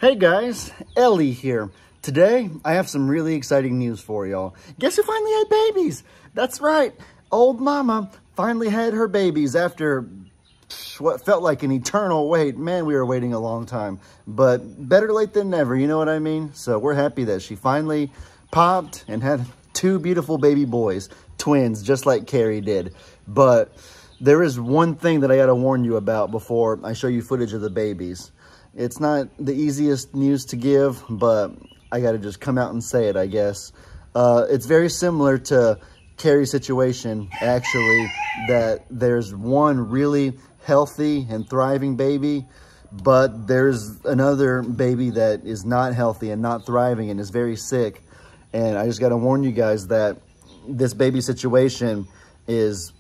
Hey guys, Ellie here. Today, I have some really exciting news for y'all. Guess who finally had babies? That's right, old Mama finally had her babies after what felt like an eternal wait. Man, we were waiting a long time, but better late than never, you know what I mean? So we're happy that she finally popped and had two beautiful baby boys, twins, just like Carrie did. But there is one thing that I gotta warn you about before I show you footage of the babies. It's not the easiest news to give, but I got to just come out and say it, I guess. It's very similar to Carrie's situation, actually, that there's one really healthy and thriving baby, but there's another baby that is not healthy and not thriving and is very sick. And I just got to warn you guys that this baby situation is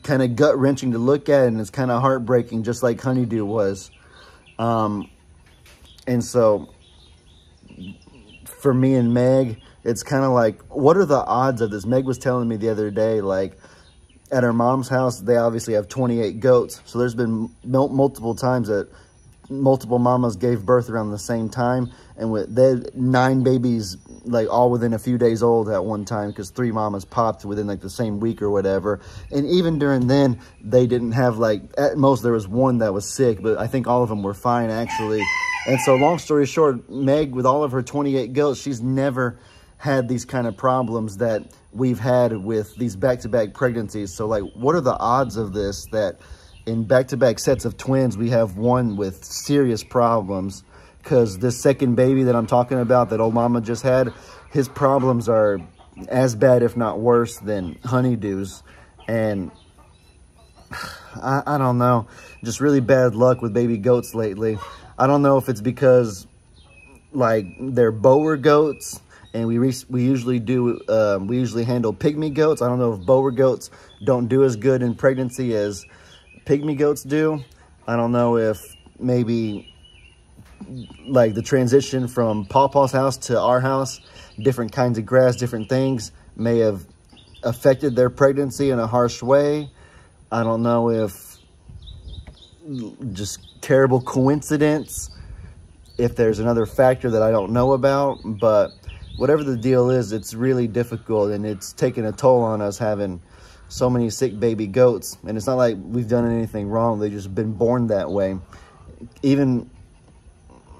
kind of gut-wrenching to look at, and it's kind of heartbreaking, just like Honeydew was. And so for me and Meg, it's kind of like, what are the odds of this? Meg was telling me the other day, like at her mom's house, they obviously have 28 goats. So there's been multiple times that multiple mamas gave birth around the same time. And they had 9 babies, like all within a few days old at one time, because 3 mamas popped within like the same week or whatever. And even during then, they didn't have, like, at most there was one that was sick, but I think all of them were fine actually. And so long story short, Meg, with all of her 28 goats, she's never had these kind of problems that we've had with these back-to-back pregnancies. So like, what are the odds of this, that in back-to-back sets of twins, we have one with serious problems? Because this second baby that I'm talking about, that old Mama just had, his problems are as bad, if not worse, than Honeydew's. And I don't know, just really bad luck with baby goats lately. I don't know if it's because, like, they're Boer goats, and we usually handle pygmy goats. I don't know if Boer goats don't do as good in pregnancy as pygmy goats do. I don't know if maybe like the transition from Pawpaw's house to our house, different kinds of grass, different things may have affected their pregnancy in a harsh way. I don't know if just terrible coincidence, if there's another factor that I don't know about, but whatever the deal is, it's really difficult, and it's taken a toll on us having so many sick baby goats. And it's not like we've done anything wrong, they've just been born that way. Even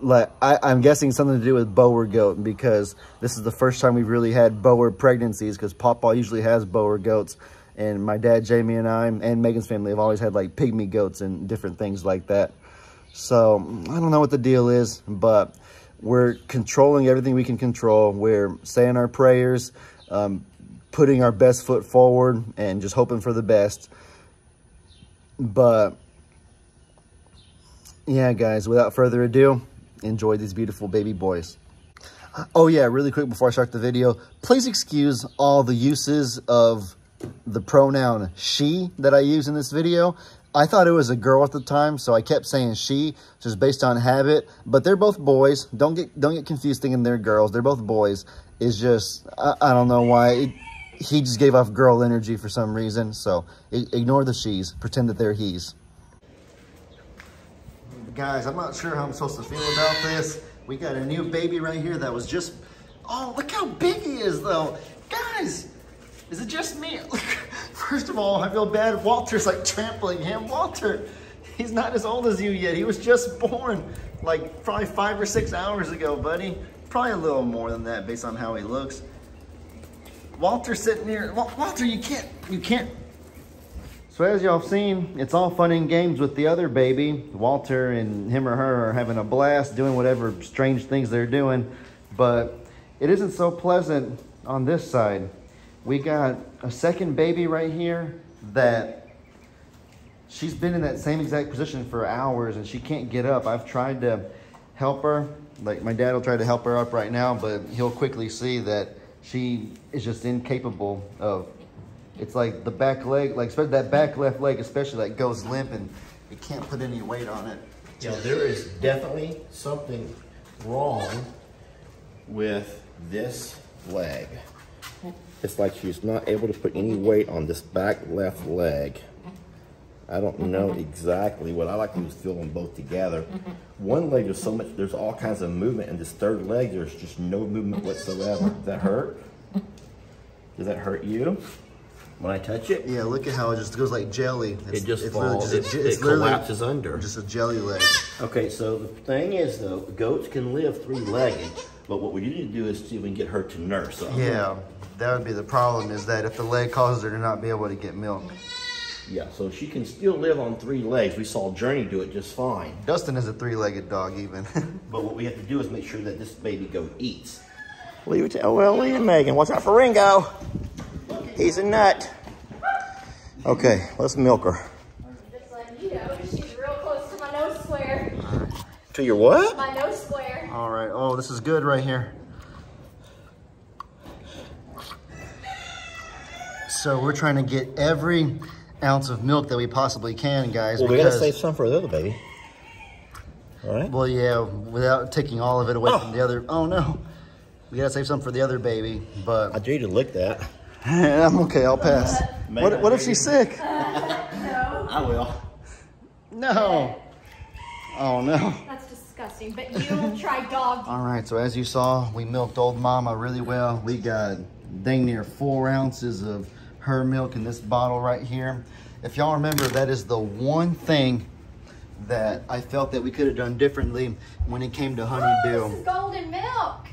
like, I'm guessing something to do with Boer goat, because this is the first time we've really had Boer pregnancies, because Pawpaw usually has Boer goats. And my dad, Jamie, and I, and Megan's family have always had like pygmy goats and different things like that. So I don't know what the deal is, but we're controlling everything we can control. We're saying our prayers, putting our best foot forward, and just hoping for the best. But yeah, guys, without further ado, enjoy these beautiful baby boys. Oh yeah, really quick before I start the video, please excuse all the uses of the pronoun she that I use in this video. I thought it was a girl at the time, so I kept saying she, just based on habit. But they're both boys. Don't get confused thinking they're girls. They're both boys. It's just, I don't know why. He just gave off girl energy for some reason. So ignore the she's. Pretend that they're he's. Guys, I'm not sure how I'm supposed to feel about this. We got a new baby right here that was just... Oh, look how big he is, though. Guys, is it just me? First of all, I feel bad. Walter's like trampling him. Walter, he's not as old as you yet. He was just born like probably 5 or 6 hours ago, buddy. Probably a little more than that based on how he looks. Walter's sitting here. Walter, you can't. So as y'all have seen, it's all fun and games with the other baby. Walter and him or her are having a blast doing whatever strange things they're doing. But it isn't so pleasant on this side. We got a second baby right here that she's been in that same exact position for hours and she can't get up. I've tried to help her. Like, my dad will try to help her up right now, but he'll quickly see that she is just incapable of... It's like the back leg, like especially that back left leg especially, like goes limp and you can't put any weight on it. Yeah, there is definitely something wrong with this leg. It's like she's not able to put any weight on this back left leg. I don't know exactly. What I like to do is fill them both together. One leg, there's all kinds of movement, and this third leg, there's just no movement whatsoever. Does that hurt? Does that hurt you when I touch it? Yeah, look at how it just goes like jelly. It just falls. Really it collapses under. Just a jelly leg. Okay, so the thing is, though, goats can live three-legged, but what we need to do is see if we can get her to nurse. Yeah, that would be the problem, is that if the leg causes her to not be able to get milk. Yeah, so she can still live on 3 legs. We saw Journey do it just fine. Dustin is a 3-legged dog even. But what we have to do is make sure that this baby goat eats. Leave it to, well, leave it, Megan. Watch out for Ringo. He's a nut. Okay, let's milk her. Just letting you know, she's real close to my nose square. To your what? My nose square. All right, oh, this is good right here. So we're trying to get every ounce of milk that we possibly can, guys. Well, we gotta save some for the other baby. All right? Well, yeah, without taking all of it away from the other. Oh, no. We gotta save some for the other baby, but... I dare you to lick that. I'm okay, I'll pass. What if she's sick? No. I will. No. Oh, no. That's disgusting, but you try dog. All right, so as you saw, we milked old Mama really well. We got dang near 4 ounces of her milk in this bottle right here. If y'all remember, that is the one thing that I felt that we could have done differently when it came to honeydew. This is golden milk.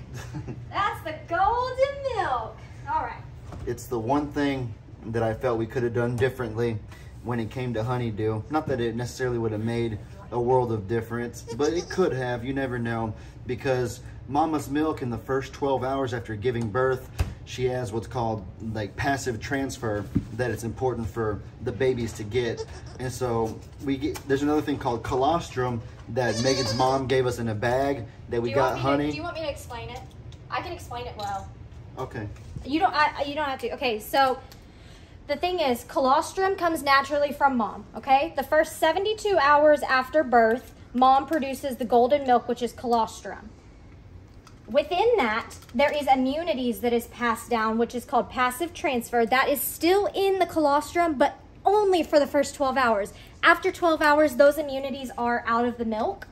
That's the golden milk. All right. It's the one thing that I felt we could have done differently when it came to honeydew. Not that it necessarily would have made a world of difference, but it could have. You never know, because Mama's milk in the first 12 hours after giving birth, she has what's called like passive transfer that it's important for the babies to get. And so there's another thing called colostrum that Megan's mom gave us in a bag that we got honey. Do you want me to explain it? I can explain it well. Okay. You don't have to. Okay, so the thing is, colostrum comes naturally from mom, okay? The first 72 hours after birth, mom produces the golden milk, which is colostrum. Within that, there is immunities that is passed down, which is called passive transfer. That is still in the colostrum, but only for the first 12 hours. After 12 hours, those immunities are out of the milk.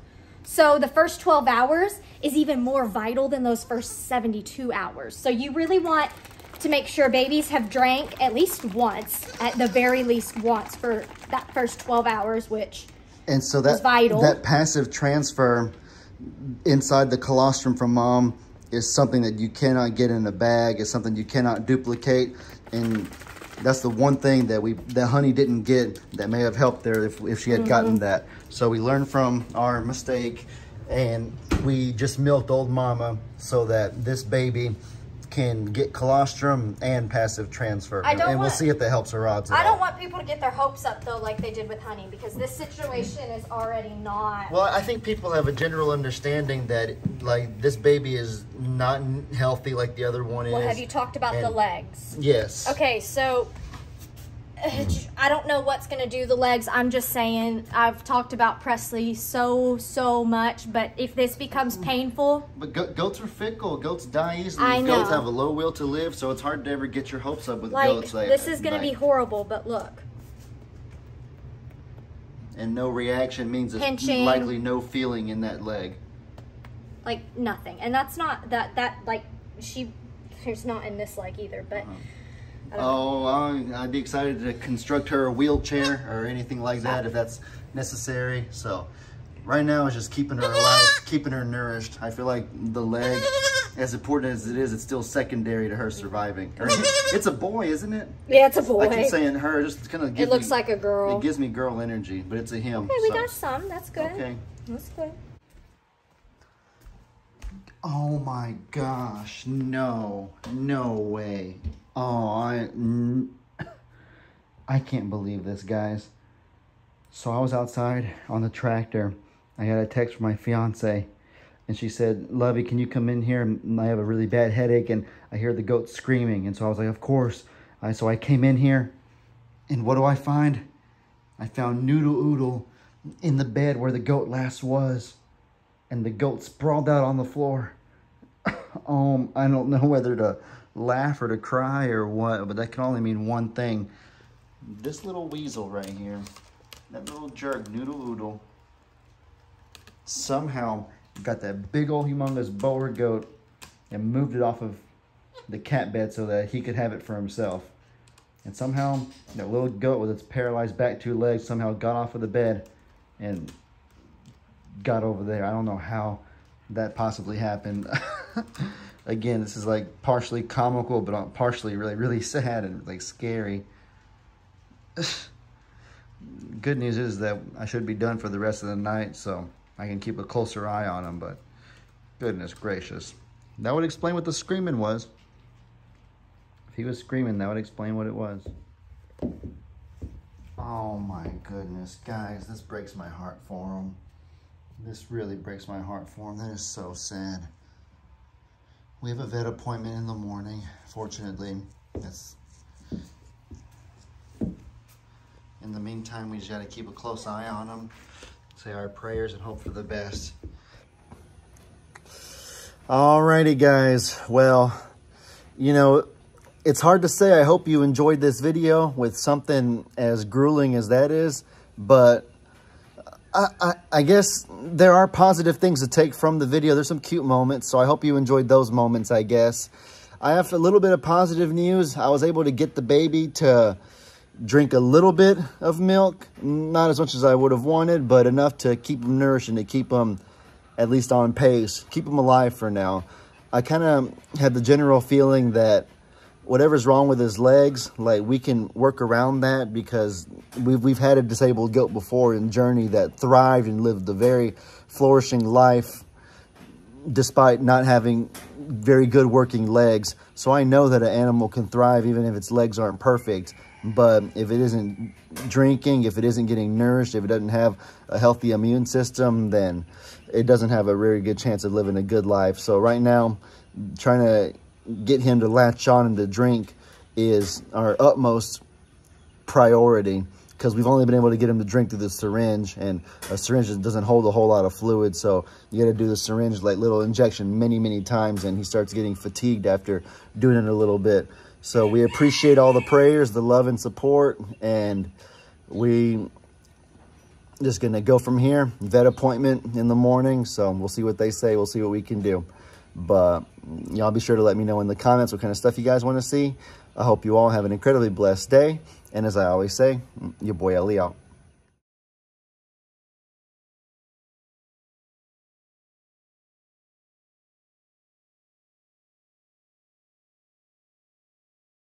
So the first 12 hours is even more vital than those first 72 hours. So you really want to make sure babies have drank at least once, at the very least once, for that first 12 hours, which and so is vital. That passive transfer inside the colostrum from mom is something that you cannot get in a bag. It's something you cannot duplicate, and that's the one thing that honey didn't get that may have helped there if she had gotten that. So we learned from our mistake, and we just milked old Mama so that this baby can get colostrum and passive transfer. And we'll see if that helps her odds at all. I don't want people to get their hopes up, though, like they did with honey, because this situation is already not... Well, I think people have a general understanding that, like, this baby is not healthy like the other one is. Well, have you talked about the legs? Yes. Okay, so... I don't know what's going to do the legs. I'm just saying, I've talked about Presley so much, but if this becomes painful... But goats are fickle. Goats die easily. I know. Goats have a low will to live, so it's hard to ever get your hopes up with goats. Like, this is going to be horrible, but look. And no reaction means there's Pinching. likely no feeling in that leg. Like, nothing. And that's not, like, there's not in this leg either, but... Oh, I'd be excited to construct her a wheelchair or anything like that if that's necessary. So right now it's just keeping her alive, keeping her nourished. I feel like the leg, as important as it is, it's still secondary to her surviving. It's a boy, isn't it? Yeah, it's a boy. I keep saying her, just kind of gives It looks like a girl. It gives me girl energy, but it's a him. Okay, we got some. That's good. Okay. That's good. Oh my gosh, no way. Oh, I can't believe this, guys. So I was outside on the tractor. I got a text from my fiance, and she said, "Lovey, can you come in here? I have a really bad headache, and I hear the goat screaming." And so I was like, "Of course." So I came in here, and what do I find? I found Noodle Oodle in the bed where the goat last was, and the goat sprawled out on the floor. I don't know whether to laugh or to cry or what, but that can only mean one thing. This little weasel right here That little jerk, Noodle Oodle, somehow got that big old humongous boer goat and moved it off of the cat bed so that he could have it for himself. And somehow that little goat with its paralyzed back 2 legs somehow got off of the bed and got over there. I don't know how that possibly happened. Again, this is like partially comical, but partially really, really sad and like scary. Good news is that I should be done for the rest of the night, so I can keep a closer eye on him, but goodness gracious. That would explain what the screaming was. If he was screaming, that would explain what it was. Oh my goodness, guys, this breaks my heart for him. This really breaks my heart for him. That is so sad. We have a vet appointment in the morning. Fortunately, in the meantime, we just got to keep a close eye on him, say our prayers, and hope for the best. Alrighty, guys. Well, you know, it's hard to say. I hope you enjoyed this video with something as grueling as that is, but I guess there are positive things to take from the video. There's some cute moments, so I hope you enjoyed those moments, I guess. I have a little bit of positive news. I was able to get the baby to drink a little bit of milk. Not as much as I would have wanted, but enough to keep him nourished and to keep him at least on pace. Keep him alive for now. I kind of had the general feeling that whatever's wrong with his legs, like, we can work around that, because we've had a disabled goat before in Journey that thrived and lived a very flourishing life despite not having very good working legs. So I know that an animal can thrive even if its legs aren't perfect. But if it isn't drinking, if it isn't getting nourished, if it doesn't have a healthy immune system, then it doesn't have a very good chance of living a good life. So right now, trying to get him to latch on and to drink is our utmost priority, because we've only been able to get him to drink through the syringe, and a syringe doesn't hold a whole lot of fluid, so you got to do the syringe, like, little injection many times, and he starts getting fatigued after doing it a little bit. So we appreciate all the prayers, the love and support, and we just gonna go from here. Vet appointment in the morning, so we'll see what they say. We'll see what we can do. But y'all be sure to let me know in the comments what kind of stuff you guys want to see. I hope you all have an incredibly blessed day. And as I always say, your boy Ellie out.